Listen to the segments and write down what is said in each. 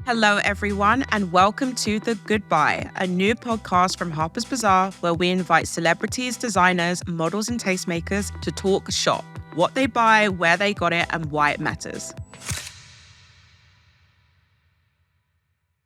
Hello, everyone, and welcome to The Goodbye, a new podcast from Harper's BAZAAR where we invite celebrities, designers, models, and tastemakers to talk shop, what they buy, where they got it, and why it matters.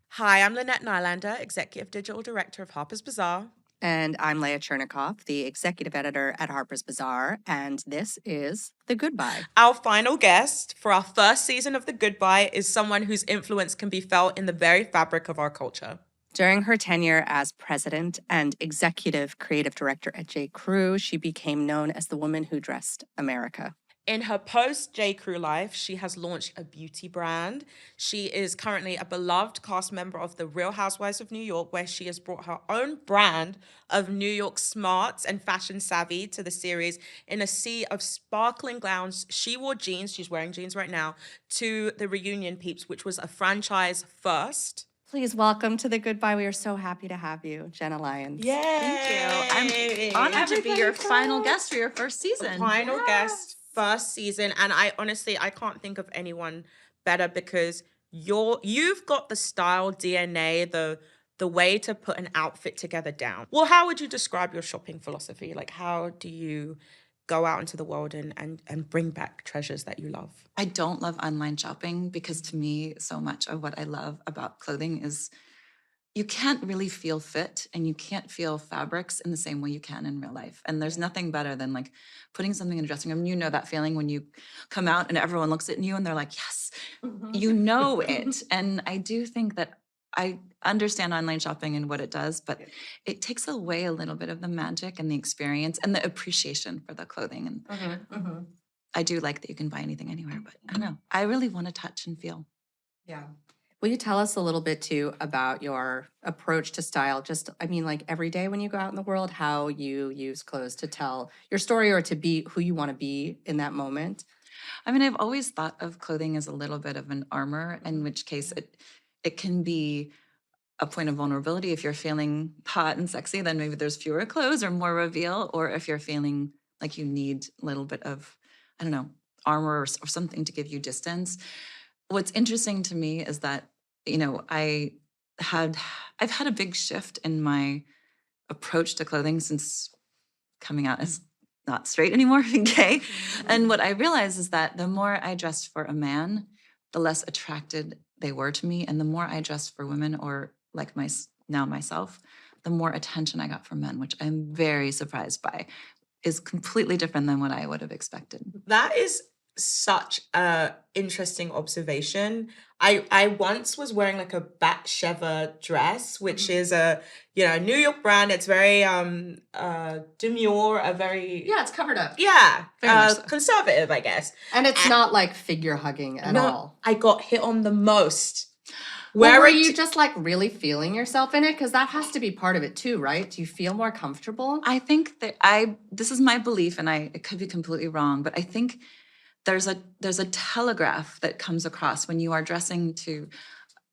Hi, I'm Lynette Nylander, Executive Digital Director of Harper's BAZAAR. And I'm Leah Chernikoff, the executive editor at Harper's BAZAAR, and this is The Goodbye. Our final guest for our first season of The Goodbye is someone whose influence can be felt in the very fabric of our culture. During her tenure as president and executive creative director at J.Crew, she became known as the woman who dressed America. In her post-J.Crew life, she has launched a beauty brand. She is currently a beloved cast member of The Real Housewives of New York, where she has brought her own brand of New York smarts and fashion savvy to the series. In a sea of sparkling gowns, she wore jeans, she's wearing jeans right now, to the reunion peeps, which was a franchise first. Please welcome to The Goodbye. We are so happy to have you, Jenna Lyons. Yay! Thank you. I'm honored to be your final guest for your first season. Final guest. First season, and I can't think of anyone better because you've got the style DNA, the way to put an outfit together down. Well, how would you describe your shopping philosophy? Like, how do you go out into the world and bring back treasures that you love? I don't love online shopping because to me, so much of what I love about clothing is you can't really feel fit and you can't feel fabrics in the same way you can in real life. And there's nothing better than like putting something in a dressing room. You know that feeling when you come out and everyone looks at you and they're like, yes, you know it. And I do think that I understand online shopping and what it does, but it takes away a little bit of the magic and the experience and the appreciation for the clothing. And I do like that you can buy anything anywhere, but I don't know. I really want to touch and feel. Yeah. Will you tell us a little bit too about your approach to style? Like every day when you go out in the world, how you use clothes to tell your story or to be who you want to be in that moment? I mean, I've always thought of clothing as a little bit of an armor, in which case it can be a point of vulnerability. If you're feeling hot and sexy, then maybe there's fewer clothes or more reveal. Or if you're feeling like you need a little bit of, I don't know, armor or something to give you distance. What's interesting to me is that, you know, I've had a big shift in my approach to clothing since coming out as not straight anymore, gay. And what I realized is that the more I dressed for a man, the less attracted they were to me. And the more I dressed for women or like myself, the more attention I got from men, which I'm very surprised by, is completely different than what I would have expected. That is such a interesting observation. I once was wearing like a Batsheva dress, which is a New York brand. It's very demure, it's covered up. Conservative, I guess. And it's not like figure hugging at all. I got hit on the most. Were you just like really feeling yourself in it? Because that has to be part of it too, right? Do you feel more comfortable? I think that this is my belief, and it could be completely wrong, but I think there's a telegraph that comes across when you are dressing to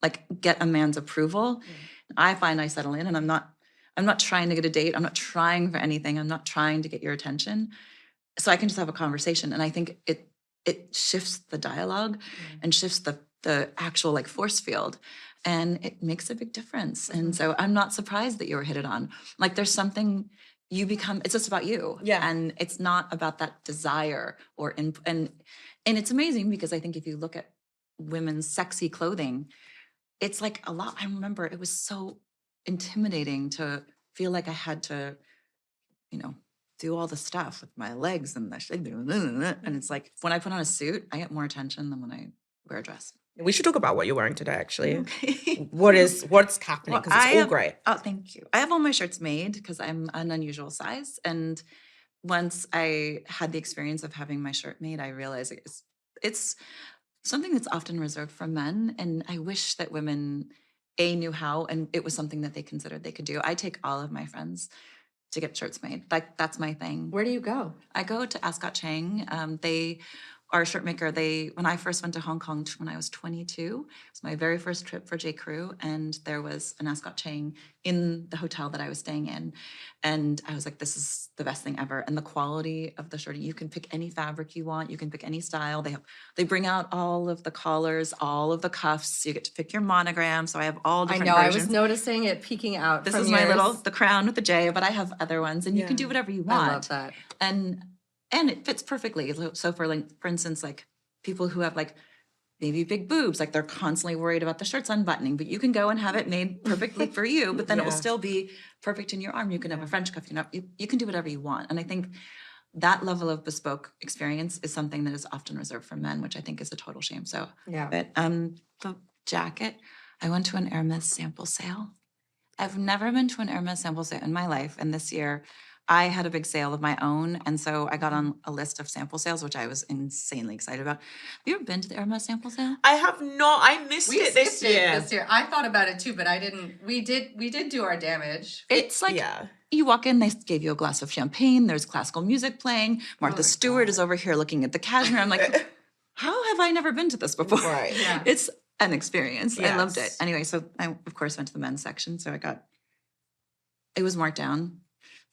like get a man's approval. I find I settle in, and I'm not trying to get a date. I'm not trying for anything. I'm not trying to get your attention. So I can just have a conversation. And I think it shifts the dialogue and shifts the actual like force field. And it makes a big difference. And so I'm not surprised that you were hit it on. Like there's something you become, it's just about you. Yeah. And it's not about that desire and it's amazing because I think if you look at women's sexy clothing, it's like a lot. I remember it was so intimidating to feel like I had to, do all the stuff with my legs and it's like when I put on a suit, I get more attention than when I wear a dress. We should talk about what you're wearing today, actually. Okay. What's happening? Because it's all great. Oh, thank you. I have all my shirts made because I'm an unusual size. And once I had the experience of having my shirt made, I realized it's something that's often reserved for men. And I wish that women, knew how, and it was something that they considered they could do. I take all of my friends to get shirts made. Like that's my thing. Where do you go? I go to Ascot Chang. They our shirt maker, when I first went to Hong Kong when I was 22, it was my very first trip for J. Crew, and there was an Ascot Chang in the hotel that I was staying in. And I was like, this is the best thing ever. And the quality of the shirt, you can pick any fabric you want, you can pick any style. They bring out all of the collars, all of the cuffs. You get to pick your monogram. So I have all different versions. I was noticing it peeking out. This is the crown with the J, but I have other ones, and you can do whatever you want. I love that. And it fits perfectly. So for instance, like people who have like maybe big boobs, like they're constantly worried about the shirts unbuttoning, but you can go and have it made perfectly for you, but then it will still be perfect in your arm. You can have a French cuff, you can do whatever you want. And I think that level of bespoke experience is something that is often reserved for men, which I think is a total shame. So, but the jacket, I went to an Hermes sample sale. I've never been to an Hermes sample sale in my life. And this year I had a big sale of my own. And so I got on a list of sample sales, which I was insanely excited about. Have you ever been to the Hermes sample sale? I have not. I missed it this year. I thought about it too, but I didn't. We did do our damage. It's like, you walk in, they gave you a glass of champagne. There's classical music playing. Martha Stewart is over here looking at the cashmere. I'm like, how have I never been to this before? Right. Yeah. It's an experience. Yes. I loved it. Anyway, so I, of course, went to the men's section. So it was marked down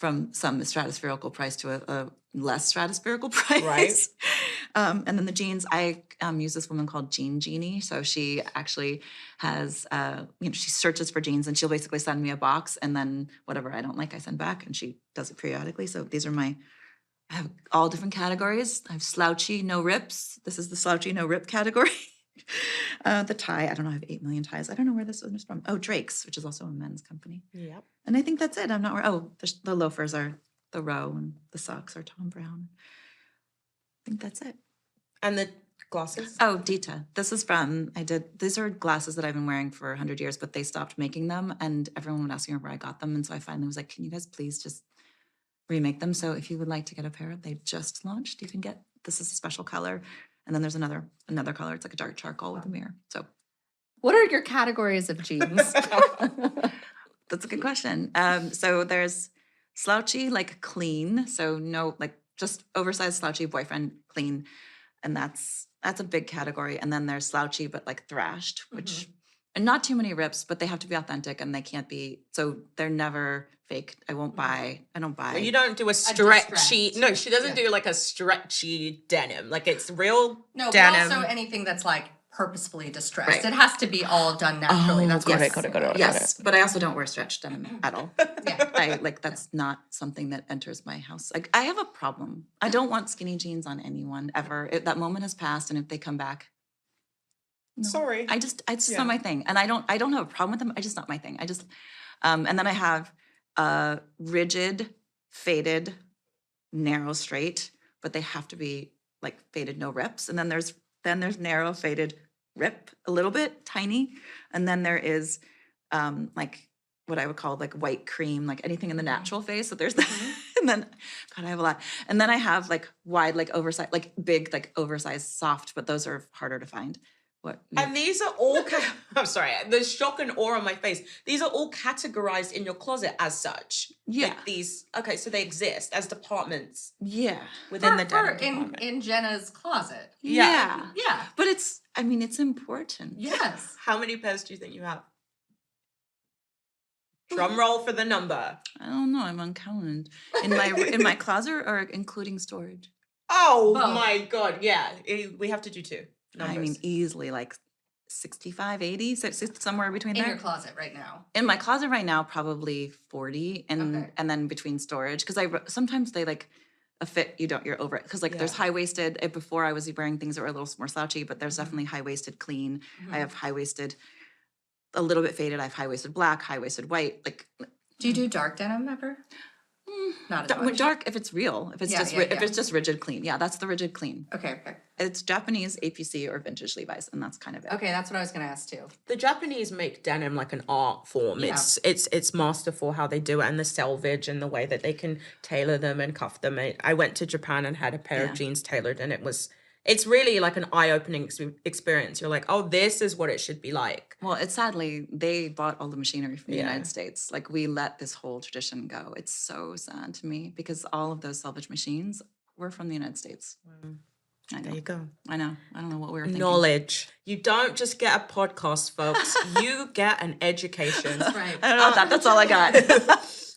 from some stratospherical price to a less stratospherical price. Right. And then the jeans, I use this woman called Jean Genie. So she actually has, she searches for jeans, and she'll basically send me a box, and then whatever I don't like, I send back, and she does it periodically. So these are I have all different categories. I have slouchy, no rips. This is the slouchy, no rip category. The tie, I don't know, I have 8 million ties. I don't know where this is from. Oh, Drake's, which is also a men's company. Yep. And I think that's it. I'm not where, the loafers are the Row, and the socks are Tom Brown. I think that's it. And the glasses? Oh, Dita. This is from, these are glasses that I've been wearing for 100 years, but they stopped making them, and everyone would ask me where I got them. And so I finally was like, can you guys please just remake them? So if you would like to get a pair, they just launched. You can get, this is a special color. And then there's another color. It's like a dark charcoal with a mirror. So what are your categories of jeans? that's a good question. So there's slouchy, like clean. So no, like just oversized slouchy boyfriend clean. And that's a big category. And then there's slouchy, but like thrashed, which, and not too many rips, but they have to be authentic, and they can't be, so they're never fake. I don't buy. Well, you don't do a stretchy, no, she doesn't do like a stretchy denim. Like it's real denim. But also anything that's like purposefully distressed. Right. It has to be all done naturally. That's got what it. Yes, but I also don't wear stretch denim at all. Yeah. That's not something that enters my house. Like I have a problem. I don't want skinny jeans on anyone ever. That moment has passed, and if they come back, no. Sorry. It's just not my thing. And I don't have a problem with them. It's just not my thing. And then I have rigid, faded, narrow, straight, but they have to be like faded, no rips. And then there's narrow, faded, rip a little bit, tiny. And then there is like what I would call like white cream, like anything in the natural phase. So there's that. And then, God, I have a lot. And then I have like wide, like oversized, like big, like oversized, soft, but those are harder to find. And these are all, I'm sorry, the shock and awe on my face. These are all categorized in your closet as such. Yeah. Like these, okay, so they exist as departments. Yeah. Within the denim department. in Jenna's closet. Yeah. Yeah. But it's important. Yes. How many pairs do you think you have? Drum roll for the number. I don't know. I'm uncounted. In my closet, or including storage? Oh my God. Yeah. We have to do two numbers. I mean, easily like 65, 80, somewhere between there. In your closet right now. In my closet right now, probably 40, and then between storage, because sometimes they like a fit you're over it, because like there's high waisted. Before I was wearing things that were a little more slouchy, but there's definitely high waisted clean. I have high waisted, a little bit faded. I have high waisted black, high waisted white. Like, do you do dark denim ever? Not as much. Dark if it's real. If it's if it's just rigid clean. Yeah, that's the rigid clean. Okay. It's Japanese APC or vintage Levi's, and that's kind of it. Okay, that's what I was going to ask too. The Japanese make denim like an art form. Yeah. It's masterful how they do it, and the selvage and the way that they can tailor them and cuff them. I went to Japan and had a pair of jeans tailored, and it's really like an eye-opening experience. You're like, oh, this is what it should be like. Well, sadly, they bought all the machinery from the United States. Like, we let this whole tradition go. It's so sad to me, because all of those selvage machines were from the United States. I know. There you go. I know. I don't know what we were thinking. Knowledge. You don't just get a podcast, folks. You get an education. That's right. I don't know that. That's all I got.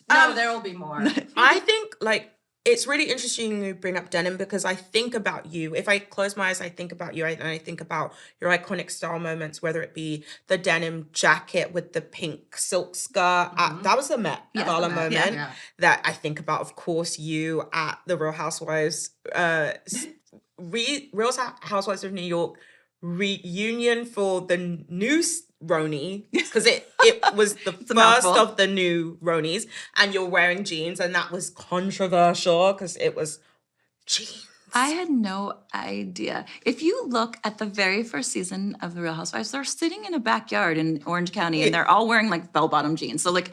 No, there will be more. I think, like, it's really interesting you bring up denim because I think about you. If I close my eyes, I think about you, and I think about your iconic style moments, whether it be the denim jacket with the pink silk skirt. That was the Met Gala moment. Yeah. That I think about, of course, you at the Real Housewives, Real Housewives of New York reunion for the new RHONY, because it was the first mouthful. of the new RHONYs, and you're wearing jeans, and that was controversial because it was jeans. I had no idea. If you look at the very first season of The Real Housewives, they're sitting in a backyard in Orange County, and they're all wearing like bell-bottom jeans. So like,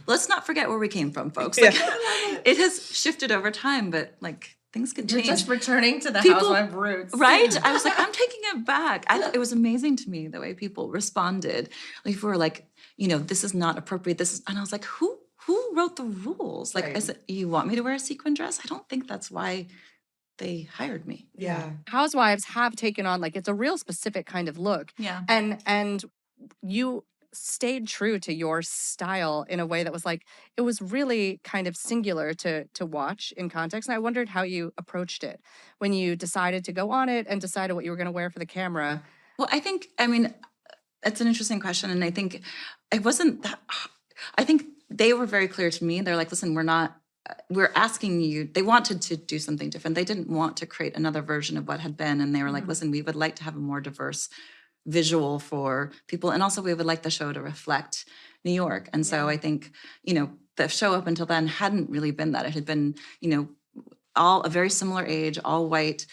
let's not forget where we came from, folks. Like, it has shifted over time, but like, things can change. You're just returning to the housewife roots. Right? I was like, I'm taking it back. It was amazing to me the way people responded. Like, if we were like, you know, this is not appropriate. And I was like, who wrote the rules? Like, I said, you want me to wear a sequin dress? I don't think that's why they hired me. Yeah. Housewives have taken on, like, it's a real specific kind of look. Yeah. And you stayed true to your style in a way that was like, it was really kind of singular to watch in context. And I wondered how you approached it when you decided to go on it and decided what you were going to wear for the camera. Well, I mean, it's an interesting question. And I think it wasn't that, I think they were very clear to me. They're like, listen, we're asking you, they wanted to do something different. They didn't want to create another version of what had been. And they were like, listen, we would like to have a more diverse visual for people. And also we would like the show to reflect New York. And so I think, you know, the show up until then hadn't really been that. It had been, you know, all a very similar age, all white,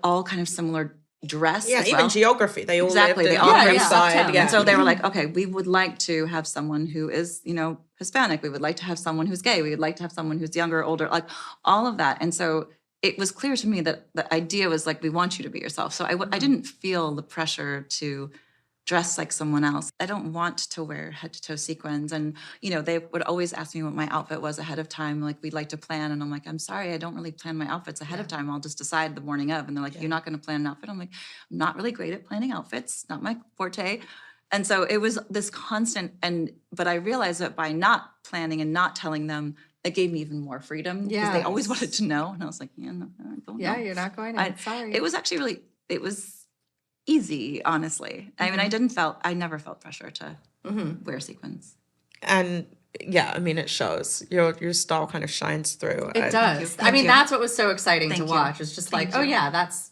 all kind of similar dress. Yeah, as even well. geography. They all Exactly. lived They in all the lived side. uptown. Yeah. And so they were like, okay, we would like to have someone who is, you know, Hispanic. We would like to have someone who's gay. We would like to have someone who's younger, older, like all of that. And so it was clear to me that the idea was like, we want you to be yourself. So I didn't feel the pressure to dress like someone else. I don't want to wear head to toe sequins. And, you know, they would always ask me what my outfit was ahead of time. Like, we'd like to plan. And I'm like, I'm sorry, I don't really plan my outfits ahead of time. I'll just decide the morning of. And they're like, you're not going to plan an outfit? I'm like, I'm not really great at planning outfits. Not my forte. And so it was this constant, but I realized that by not planning and not telling them, it gave me even more freedom because they always wanted to know. And I was like, yeah, no, I don't know. You're not going to. Sorry. It was actually it was easy, honestly. I mean, I never felt pressure to wear sequins. And yeah, I mean, it shows. Your style kind of shines through. It does. Thank I mean, you. that's what was so exciting to Thank you. watch. It's just Thank like, oh you. yeah, that's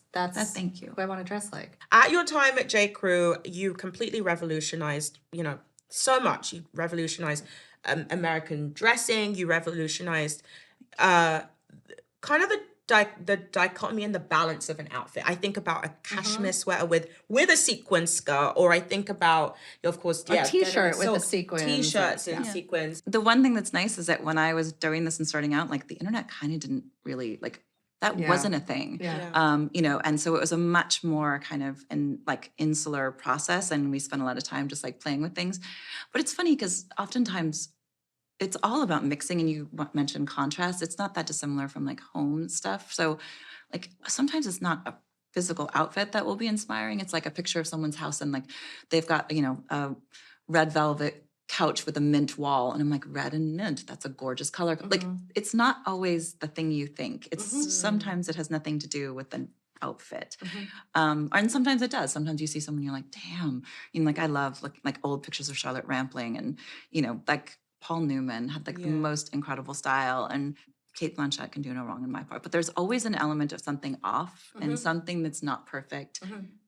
Thank you. who I want to dress like. At your time at J. Crew, you completely revolutionized, you know, so much. You revolutionized American dressing. You revolutionized kind of the dichotomy and the balance of an outfit. I think about a cashmere sweater with a sequin skirt, or I think about, of course, A t-shirt with the sequins. T-shirts and sequins. The one thing that's nice is that when I was doing this and starting out, like, the internet kind of didn't really, like, that wasn't a thing. Yeah. You know, and so it was a much more kind of insular process, and we spent a lot of time just like playing with things. But it's funny because oftentimes it's all about mixing, and you mentioned contrast. It's not that dissimilar from like home stuff. So like sometimes it's not a physical outfit that will be inspiring. It's like a picture of someone's house and like they've got, you know, a red velvet couch with a mint wall. And I'm like, red and mint, that's a gorgeous color. Like, it's not always the thing you think. It's sometimes it has nothing to do with the outfit. And sometimes it does. Sometimes you see someone, you're like, damn. You know, like I love like old pictures of Charlotte Rampling, and, you know, like Paul Newman had like the most incredible style, and Kate Blanchett can do no wrong in my part. But there's always an element of something off and something that's not perfect.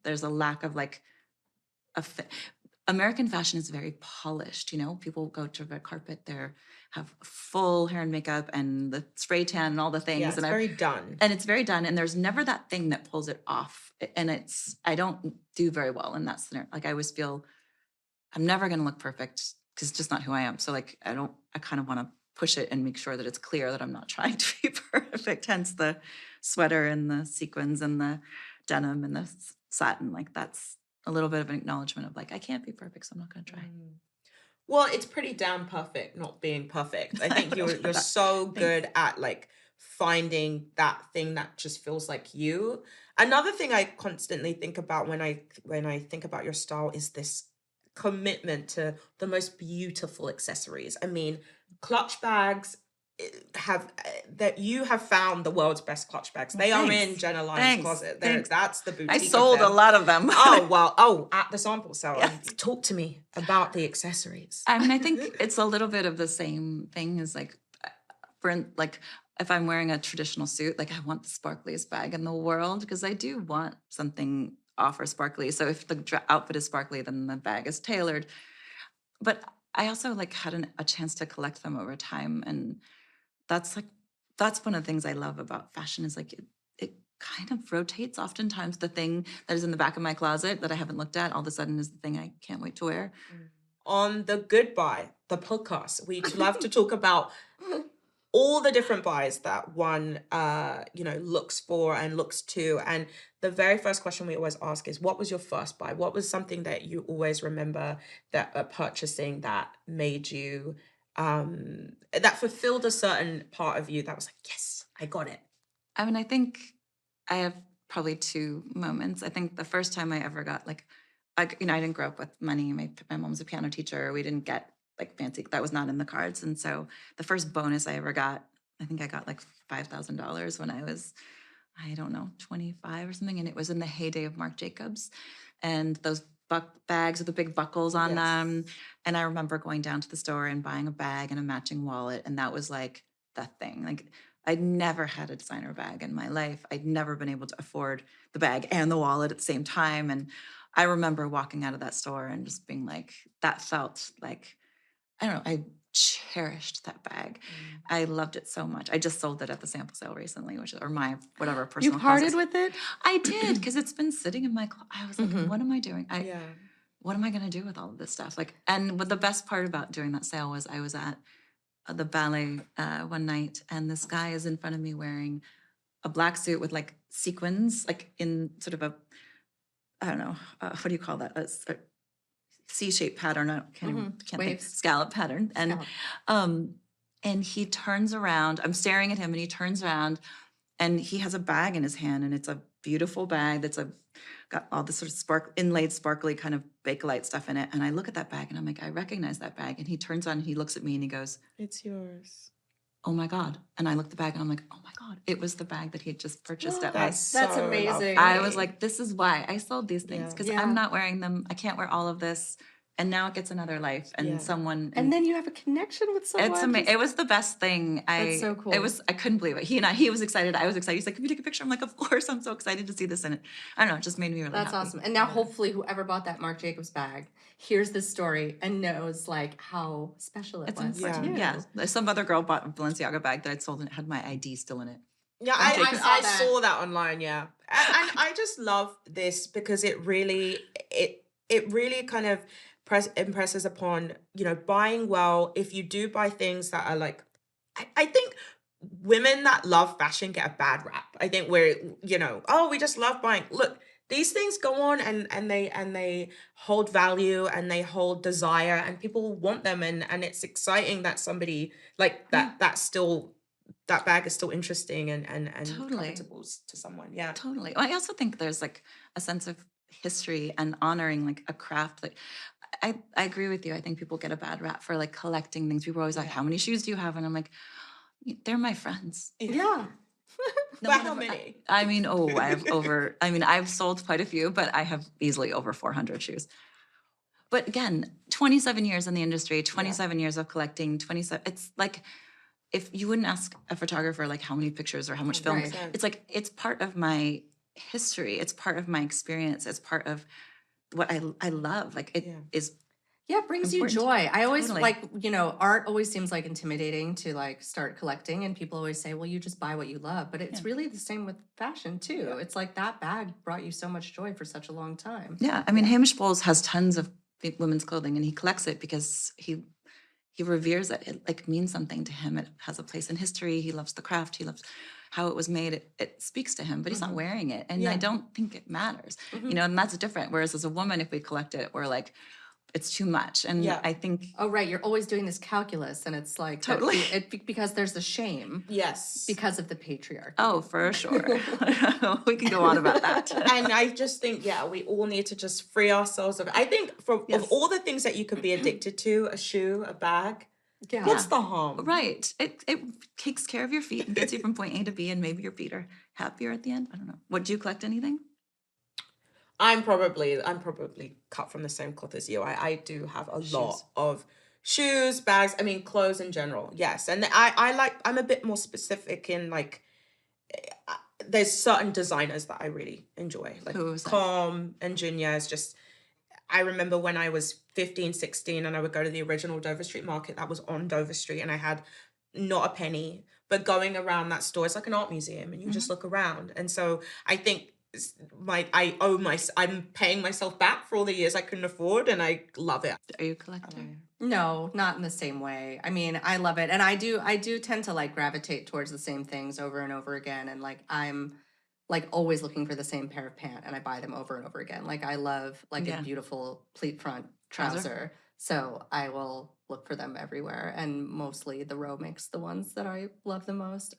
There's a lack of like American fashion is very polished, you know? People go to red carpet, have full hair and makeup and the spray tan and all the things. Yeah, it's very done. And it's very done. And there's never that thing that pulls it off. And I don't do very well in that scenario. Like, I always feel I'm never going to look perfect because it's just not who I am. So like, I kind of want to push it and make sure that it's clear that I'm not trying to be perfect. Hence the sweater and the sequins and the denim and the satin. Like, that's a little bit of an acknowledgement of like, I can't be perfect, so I'm not going to try. Well, it's pretty damn perfect not being perfect. I think you're so good at like finding that thing that just feels like you. Another thing I constantly think about when I think about your style is this commitment to the most beautiful accessories. I mean, clutch bags that you have found the world's best clutch bags. They are in Thanks. Jenna Lyons' Thanks. closet. Thanks. That's the I boutique of sold a them. lot of them. Oh, well, at the sample sale. Yes. Talk to me about the accessories. I mean, I think it's a little bit of the same thing as like, like if I'm wearing a traditional suit, like I want the sparkliest bag in the world because I do want something off or sparkly. So if the outfit is sparkly, then the bag is tailored. But I also like had a chance to collect them over time, and that's like that's one of the things I love about fashion is like it kind of rotates. Oftentimes, the thing that is in the back of my closet that I haven't looked at all of a sudden is the thing I can't wait to wear. On the Goodbye, the podcast, we love to talk about all the different buys that one looks for and looks to. And the very first question we always ask is, what was your first buy? What was something that you always remember that purchasing that made you that fulfilled a certain part of you that was like, yes, I got it? I mean, I think I have probably two moments. I think the first time I ever got like, I didn't grow up with money. My mom was a piano teacher. We didn't get like fancy. That was not in the cards. And so the first bonus I ever got, I think I got like $5,000 when I was, I don't know, 25 or something. And it was in the heyday of Marc Jacobs and those bags with the big buckles on them. And I remember going down to the store and buying a bag and a matching wallet. And that was like the thing. Like I'd never had a designer bag in my life. I'd never been able to afford the bag and the wallet at the same time. And I remember walking out of that store and just being like, that felt like, I don't know, I cherished that bag. I loved it so much. I just sold it at the sample sale recently, or my whatever personal. You parted closet. with it? I did, because it's been sitting in my closet. I was like, what am I doing? Yeah. What am I going to do with all of this stuff? Like, and what the best part about doing that sale was I was at the ballet one night, and this guy is in front of me wearing a black suit with like sequins, like in sort of a, I don't know, what do you call that? A C-shaped pattern. I can't think, scallop pattern. And and he turns around. I'm staring at him, and he turns around, and he has a bag in his hand, and it's a beautiful bag that's got all this sort of inlaid sparkly kind of Bakelite stuff in it. And I look at that bag, and I'm like, I recognize that bag. And he turns on, and he looks at me, and he goes, "It's yours." Oh my God. And I look at the bag and I'm like, oh my God, it was the bag that he had just purchased at That's so amazing. lovely. I was like, this is why I sold these things, because Yeah. I'm not wearing them. I can't wear all of this. And now it gets another life. And someone. And then you have a connection with someone. It's amazing. It was the best thing. That's so cool. I couldn't believe it. He was excited. I was excited. He's like, can we take a picture? I'm like, of course. I'm so excited to see this in it. I don't know. It just made me really happy. That's awesome. And now hopefully whoever bought that Marc Jacobs bag hears this story and knows like how special it was. Yeah. Some other girl bought a Balenciaga bag that I'd sold and it had my ID still in it. Yeah, I saw that online, yeah. And I just love this because it really kind of impresses upon, buying well. If you do buy things that are like, I think women that love fashion get a bad rap. I think we're, we just love buying. Look, these things go on and they hold value and they hold desire and people want them and it's exciting that somebody like that that bag is still interesting and Totally. comfortable to someone. Yeah. Totally. I also think there's like a sense of history and honoring like a craft. Like I agree with you. I think people get a bad rap for like collecting things. People are always like, how many shoes do you have? And I'm like, they're my friends. Yeah. But how many? I've sold quite a few, but I have easily over 400 shoes. But again, 27 years in the industry, 27 years of collecting, 27, it's like, if you wouldn't ask a photographer like how many pictures or how much film, it's like, it's part of my history. It's part of my experience. It's part of what I love. Like it is. Yeah, it brings you joy. I always Totally. Art always seems like intimidating to like start collecting and people always say, well, you just buy what you love. But it's really the same with fashion too. Yeah. It's like that bag brought you so much joy for such a long time. Yeah. I mean, Hamish Bowles has tons of women's clothing and he collects it because he reveres it. It like means something to him. It has a place in history. He loves the craft. He loves how it was made. It speaks to him, but he's not wearing it. And I don't think it matters, and that's different. Whereas as a woman, if we collect it, we're like, it's too much. And Yeah. I think Oh, right. You're always doing this calculus, and it's like Totally. because there's the shame Yes. because of the patriarchy. oh, for sure. We can go on about that. And I just think, yeah, we all need to just free ourselves of it. I think of Yes. all the things that you could be addicted to, a shoe, a bag, Yeah. what's the harm? Right. It takes care of your feet and gets you from point A to B, and maybe your feet are happier at the end. I don't know. Would you collect anything? I'm probably cut from the same cloth as you. I do have a lot of shoes, bags, I mean clothes in general. Yes. And I'm a bit more specific in like there's certain designers that I really enjoy. Like Who was that? Com and Junya is just I remember when I was 15, 16 and I would go to the original Dover Street Market that was on Dover Street and I had not a penny, but going around that store, it's like an art museum and you just look around. And so I think I'm paying myself back for all the years I couldn't afford and I love it. Are you a collector? No, not in the same way. I mean, I love it. And I do tend to like gravitate towards the same things over and over again. And like, I'm like always looking for the same pair of pants and I buy them over and over again. Like I love like a beautiful pleat front trouser. So I will look for them everywhere. And mostly the row makes the ones that I love the most.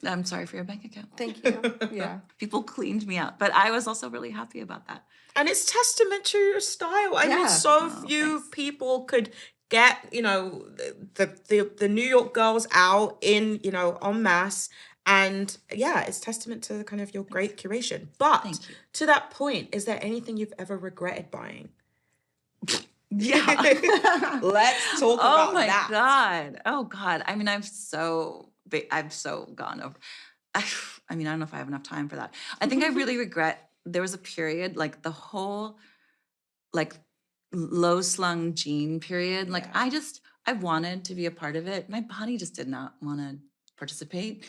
I'm sorry for your bank account. Thank you. Yeah. People cleaned me out, but I was also really happy about that. And it's testament to your style. I mean, Yeah. so few people could get, you know, the New York girls out in, you know, en masse. And yeah, it's testament to kind of your great curation. But to that point, is there anything you've ever regretted buying? Yeah. Let's talk about that. God. Oh God. I mean, I've so gone over. I mean, I don't know if I have enough time for that. I think I really regret, there was a period, like the whole, like low slung jean period. Like I wanted to be a part of it. My body just did not want to participate.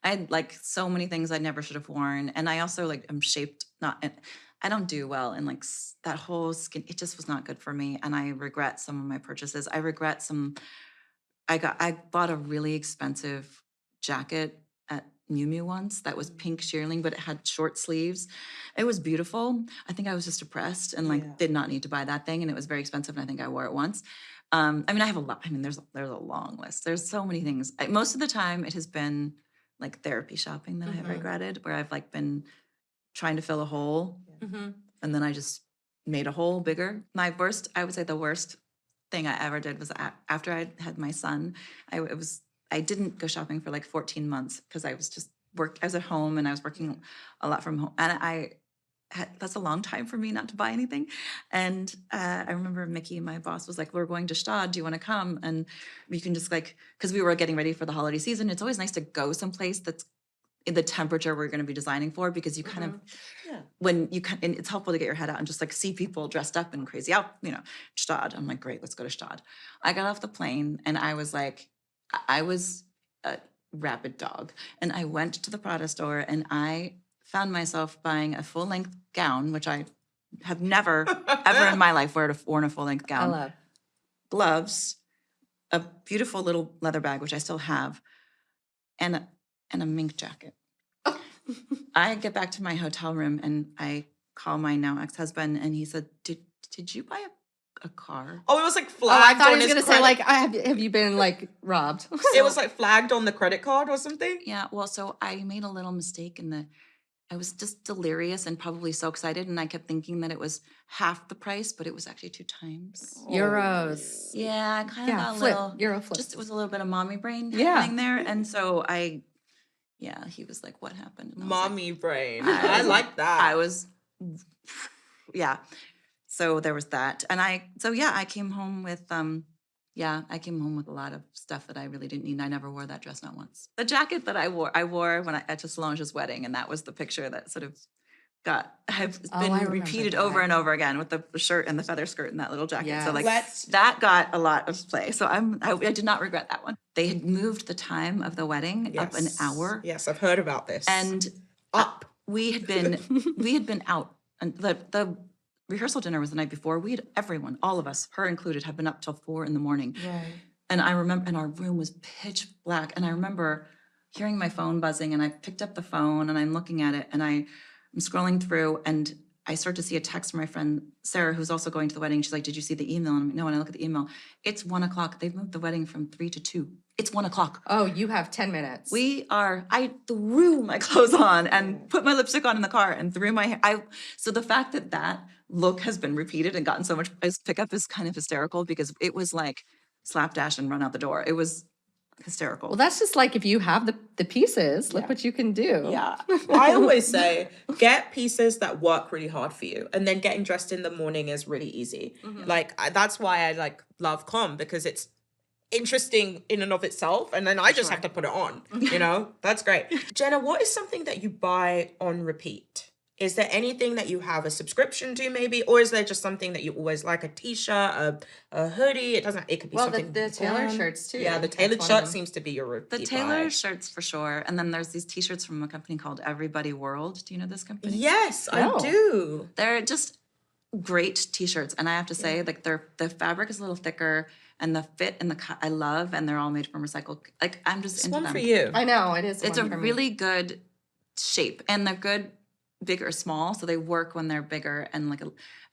I had like so many things I never should have worn. And I also like am shaped, I don't do well in like that whole skin. It just was not good for me. And I regret some of my purchases. I regret I bought a really expensive jacket at Miu Miu once that was pink shearling, but it had short sleeves. It was beautiful. I think I was just depressed and like did not need to buy that thing. And it was very expensive. And I think I wore it once. I mean, I have a lot. I mean, there's a long list. There's so many things. Most of the time it has been like therapy shopping that I have regretted, where I've like been trying to fill a hole. And then I just made a hole bigger. I would say the worst thing I ever did was after I had my son, I didn't go shopping for like 14 months because I was at home and I was working a lot from home. And that's a long time for me not to buy anything. And I remember Mickey, my boss, was like, we're going to Stad. Do you want to come? And we can just like, because we were getting ready for the holiday season. It's always nice to go someplace that's in the temperature we're going to be designing for, because you kind of, when you can, and it's helpful to get your head out and just like see people dressed up and crazy out, you know, Stad. I'm like, great, let's go to Stad. I got off the plane and I was a rabid dog. And I went to the Prada store and I found myself buying a full-length gown, which I have never, ever in my life worn a full-length gown. I love. Gloves, a beautiful little leather bag, which I still have, and a mink jacket. I get back to my hotel room and I call my now ex-husband and he said, did you buy a car? Oh, it was like Oh, flagged. I thought on he was his gonna say credit- like, have you been like robbed? It was like flagged on the credit card or something. Yeah, well, so I made a little mistake I was just delirious and probably so excited, and I kept thinking that it was half the price, but it was actually 2 times. Euros. Yeah, I kind of got a flip, little, Euro flip. just it was a little bit of mommy brain happening there, and so he was like, "What happened?" And I was like, Mommy brain. I like that. I was, yeah. So there was that, and I came home with a lot of stuff that I really didn't need. I never wore that dress, not once. The jacket that I wore when at Solange's wedding, and that was the picture that sort of have been repeated over and over again with the shirt and the feather skirt and that little jacket. Yes. So like that got a lot of play. So I did not regret that one. They had moved the time of the wedding up an hour. Yes, I've heard about this. And we had been out, and the rehearsal dinner was the night before. Everyone, all of us, her included, had been up till 4 a.m. Right. And I remember, and our room was pitch black. And I remember hearing my phone buzzing, and I picked up the phone and I'm looking at it and I'm scrolling through, and I start to see a text from my friend Sarah, who's also going to the wedding. She's like, "Did you see the email?" And I'm like, "No." And I look at the email. It's 1:00. They've moved the wedding from 3 to 2. It's 1:00. Oh, you have 10 minutes. I threw my clothes on and put my lipstick on in the car and threw my hair. So the fact that that look has been repeated and gotten so much pickup is kind of hysterical, because it was like slapdash and run out the door. It was hysterical. Well, that's just like if you have the pieces, look what you can do. Yeah. I always say get pieces that work really hard for you, and then getting dressed in the morning is really easy. Like that's why I like love com, because it's interesting in and of itself, and then I just have to put it on, you know. That's great. Jenna, what is something that you buy on repeat? Is there anything that you have a subscription to maybe, or is there just something that you always like, a t-shirt, a hoodie? It could be something. The tailored shirts too. Yeah, the tailored shirt seems to be your repeat The tailored shirts for sure. And then there's these t-shirts from a company called Everybody World. Do you know this company? Yes, I do. They're just great t-shirts. And I have to say, like, the fabric is a little thicker, and the fit and the cut I love, and they're all made from recycled. Like, I'm just into one them. for you. I know, it is. It's a one for me. really good shape, and they're good big or small, so they work when they're bigger, and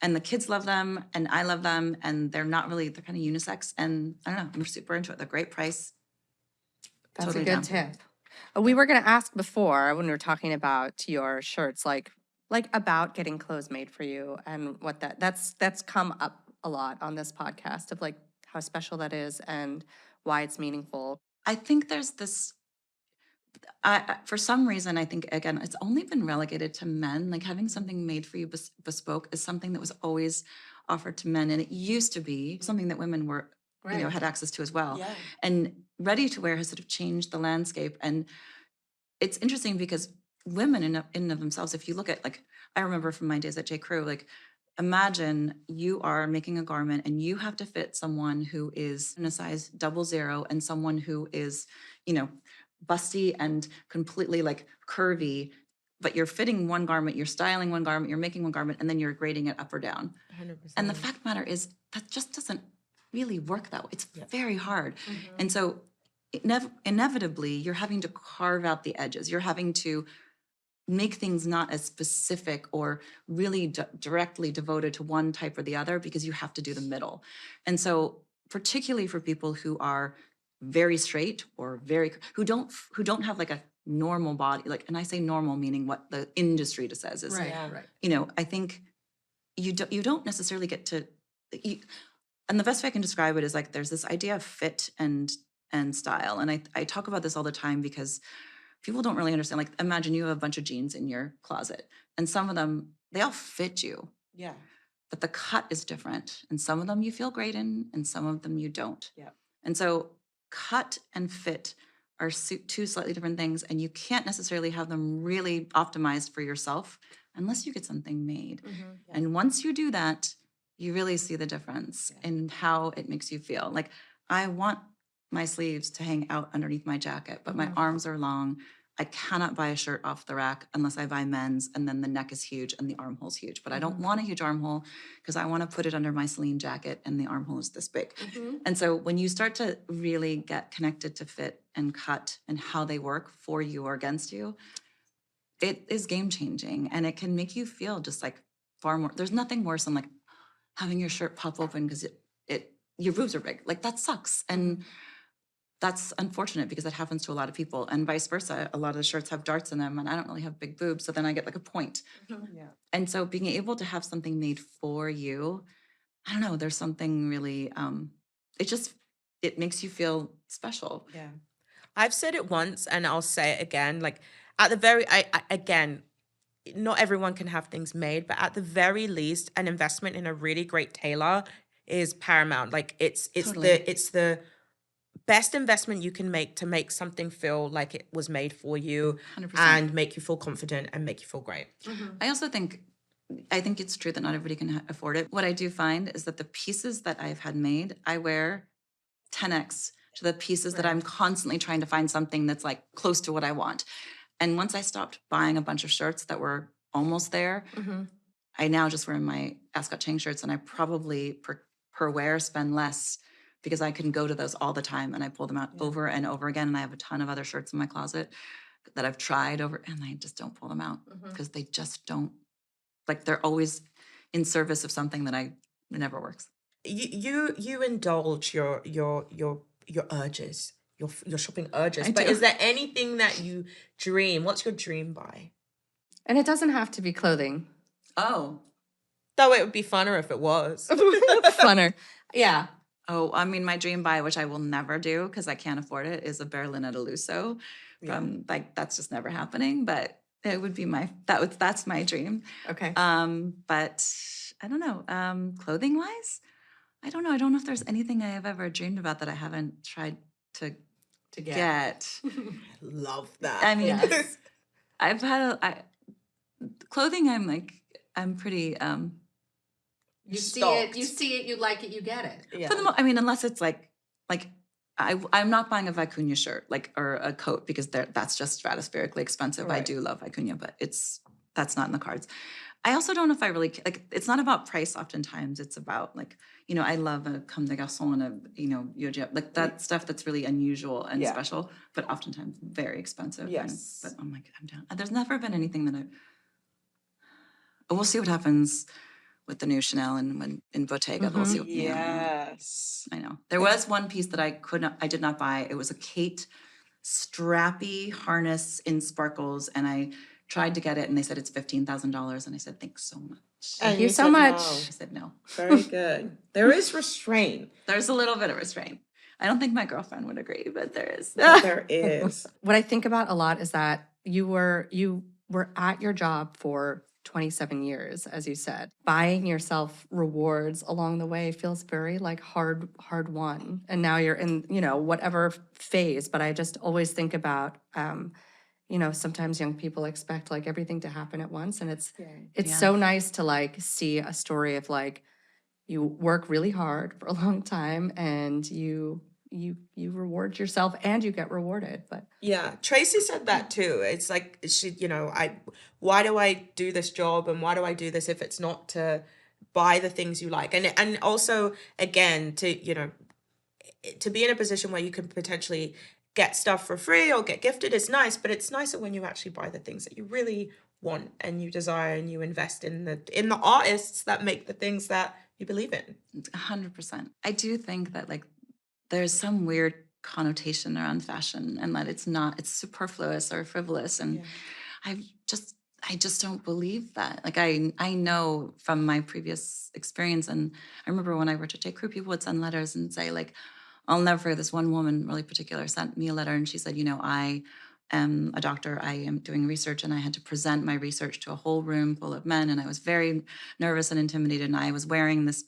and the kids love them, and I love them, and they're kind of unisex, and I don't know, I'm super into it. They're great price. That's Totally a good down. tip. We were going to ask before when we were talking about your shirts, like about getting clothes made for you, and what that's come up a lot on this podcast, of like how special that is and why it's meaningful. I think there's this. For some reason, I think, again, it's only been relegated to men. Like, having something made for you bespoke is something that was always offered to men, and it used to be something that women were, had access to as well. Yeah. And ready to wear has sort of changed the landscape. And it's interesting because women in and of themselves, if you look at, like, I remember from my days at J. Crew, like, imagine you are making a garment and you have to fit someone who is in a size 00 and someone who is, busty and completely like curvy, but you're fitting one garment, you're styling one garment, you're making one garment, and then you're grading it up or down. 100%. And the fact of the matter is that just doesn't really work that way. It's very hard. And so inevitably, you're having to carve out the edges. You're having to make things not as specific or really directly devoted to one type or the other, because you have to do the middle. And so particularly for people who are very straight or who don't have like a normal body, like, and I say normal meaning what the industry says is, Right. I think you don't necessarily get to, and the best way I can describe it is like there's this idea of fit and style. And I talk about this all the time because people don't really understand. Like, imagine you have a bunch of jeans in your closet, and some of them, they all fit you. Yeah. But the cut is different. And some of them you feel great in, and some of them you don't. Yeah. And so cut and fit are two slightly different things, and you can't necessarily have them really optimized for yourself unless you get something made. And once you do that, you really see the difference in how it makes you feel. Like, I want my sleeves to hang out underneath my jacket, but my arms are long. I cannot buy a shirt off the rack unless I buy men's, and then the neck is huge and the armhole's huge. But I don't want a huge armhole because I want to put it under my Celine jacket and the armhole is this big. And so when you start to really get connected to fit and cut and how they work for you or against you, it is game changing, and it can make you feel just like far more. There's nothing worse than like having your shirt pop open because your boobs are big. Like, that sucks. And that's unfortunate because that happens to a lot of people, and vice versa. A lot of the shirts have darts in them, and I don't really have big boobs, so then I get like a point. And so being able to have something made for you, I don't know, there's something really, it makes you feel special. Yeah. I've said it once and I'll say it again. Like, at the again, not everyone can have things made, but at the very least, an investment in a really great tailor is paramount. Like, it's the best investment you can make to make something feel like it was made for you 100%. and make you feel confident and make you feel great. I also think it's true that not everybody can afford it. What I do find is that the pieces that I've had made, I wear 10x to the pieces that I'm constantly trying to find something that's like close to what I want. And once I stopped buying a bunch of shirts that were almost there, I now just wear my Ascot Chang shirts, and I probably per wear spend less because I can go to those all the time, and I pull them out over and over again. And I have a ton of other shirts in my closet that I've tried over, and I just don't pull them out because they just don't like they're always in service of something that it never works. You indulge your urges, your shopping urges. I But do. is there anything that you dream? What's your dream buy? And it doesn't have to be clothing. Oh. Though it would be funner if it was. Funner. Yeah. Oh, I mean, my dream buy, which I will never do because I can't afford it, is a Berlin at Aluso. Like that's just never happening. But it would be that's my dream. Okay. But I don't know. Clothing wise, I don't know. I don't know if there's anything I have ever dreamed about that I haven't tried to get. Love that. I mean, Yes. I've had clothing. I'm pretty. You see Stalked. it, you like it, you get it. Yeah. For the I mean, unless it's like I'm not buying a Vicuña shirt or a coat because that's just stratospherically expensive. I Right. do love Vicuña, but that's not in the cards. I also don't know if I really like. It's not about price. Oftentimes, it's about like I love a Comme des Garçons and a like that stuff that's really unusual and special, but oftentimes very expensive. Yes. But I'm like I'm down. There's never been anything that we'll see what happens with the new Chanel and when in Bottega. We'll see. Yes. I know. There was one piece that I did not buy. It was a Kate strappy harness in sparkles, and I tried to get it, and they said it's $15,000, and I said, thanks so much. Thank you so much. I said no. Very good. There is restraint. There's a little bit of restraint. I don't think my girlfriend would agree, but there is. There is. What I think about a lot is that you were at your job for 27 years, as you said. Buying yourself rewards along the way feels very like hard won. And now you're in, whatever phase. But I just always think about, sometimes young people expect like everything to happen at once. And it's so nice to like see a story of like, you work really hard for a long time and you reward yourself and you get rewarded. But Yeah, Tracy said that too. It's like why do I do this job and why do I do this if it's not to buy the things you like? And also again to be in a position where you can potentially get stuff for free or get gifted is nice, but it's nicer when you actually buy the things that you really want and you desire and you invest in the artists that make the things that you believe in. 100%. I do think that like there's some weird connotation around fashion and that it's superfluous or frivolous. And I just don't believe that. Like I know from my previous experience, and I remember when I worked at J. Crew, people would send letters and say like, I'll never forget this one woman really particular sent me a letter and she said, I am a doctor, I am doing research and I had to present my research to a whole room full of men and I was very nervous and intimidated and I was wearing this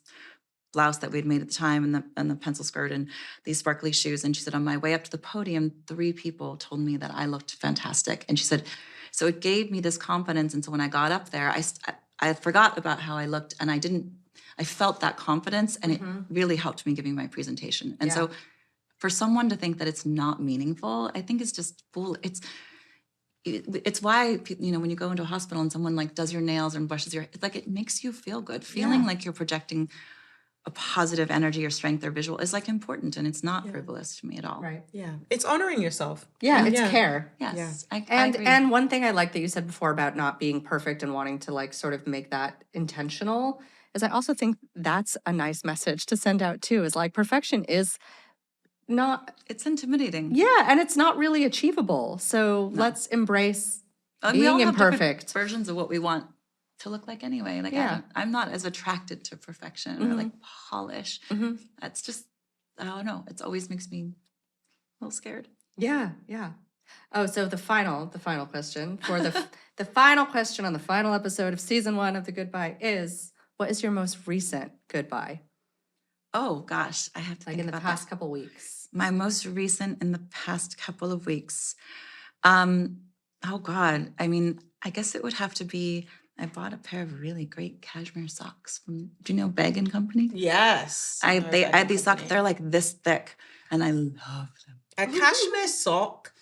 blouse that we'd made at the time and the pencil skirt and these sparkly shoes. And she said, on my way up to the podium, 3 people told me that I looked fantastic. And she said, so it gave me this confidence. And so when I got up there, I forgot about how I looked and I felt that confidence and it really helped me giving my presentation. And so for someone to think that it's not meaningful, I think it's just fool. It's why, when you go into a hospital and someone like does your nails and brushes it's like, it makes you feel good. Feeling like you're projecting a positive energy or strength or visual is like important and it's not frivolous to me at all. right. Yeah. It's honoring yourself. Yeah, it's care. Yes. Yeah. I agree. And one thing I like that you said before about not being perfect and wanting to like sort of make that intentional is I also think that's a nice message to send out too, is like perfection is not, it's intimidating. yeah, and it's not really achievable. So let's embrace We all being have different imperfect. versions of what we want to look like anyway. Like I'm not as attracted to perfection or like polish. That's just, I don't know. It always makes me a little scared. Yeah, yeah. Oh, so the final question for the final question on the final episode of season 1 of The Goodbye is, what is your most recent goodbye? Oh gosh, I have to Like think in the about past that. couple weeks. My most recent in the past couple of weeks. Oh God, I mean, I guess it would have to be, I bought a pair of really great cashmere socks from, do you know Bag & Company? Yes. I had these socks, they're like this thick and I love them. A cashmere sock,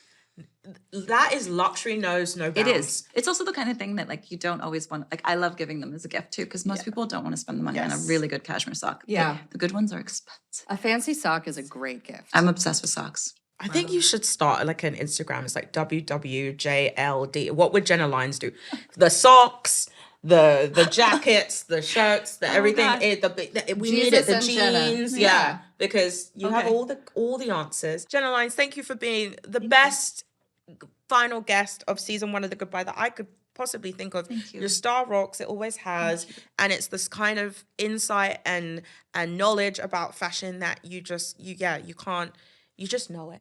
that is luxury knows no bounds. It is. It's also the kind of thing that like you don't always want, like I love giving them as a gift too, because most people don't want to spend the money on a really good cashmere sock. Yeah. The good ones are expensive. A fancy sock is a great gift. I'm obsessed with socks. I think you should start like an Instagram. It's like WWJLD. What would Jenna Lyons do? The socks, the jackets, the shirts, the everything. God. We Jesus need it. The and Jenna. jeans, Yeah. because you have Okay. all the answers. Jenna Lyons, thank you for being the best final guest of season 1 of The Goodbye that I could possibly think of. Thank you. Your star rocks, it always has, Thank you. and it's this kind of insight and knowledge about fashion that you just you can't, you just know it.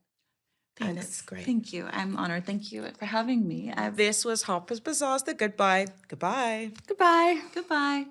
And Thanks. it's great. Thank you. I'm honored. Thank you for having me. This was Harper's Bazaar's The Goodbye. Goodbye. Goodbye. Goodbye.